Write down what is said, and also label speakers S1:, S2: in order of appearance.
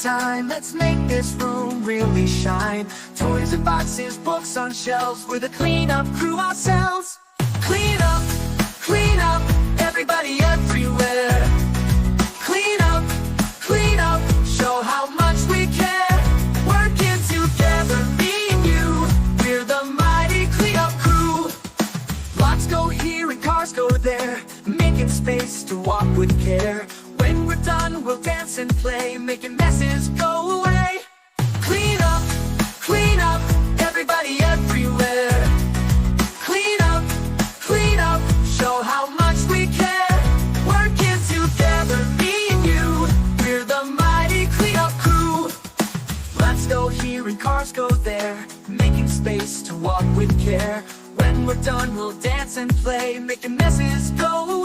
S1: time, let's make this room really shine. Toys and boxes, books on shelves, we're the cleanup crew ourselves. Clean up, everybody everywhere. Clean up, show how much we care. Working together, me and you, we're the mighty cleanup crew. Lots go here and cars go there, making space to walk with care. When we're done, we'll dance and play, making messes go away. Clean up, everybody everywhere. Clean up, show how much we care. Working together, me and you, we're the mighty cleanup crew. Let's go here and cars go there, making space to walk with care. When we're done, we'll dance and play, making messes go away.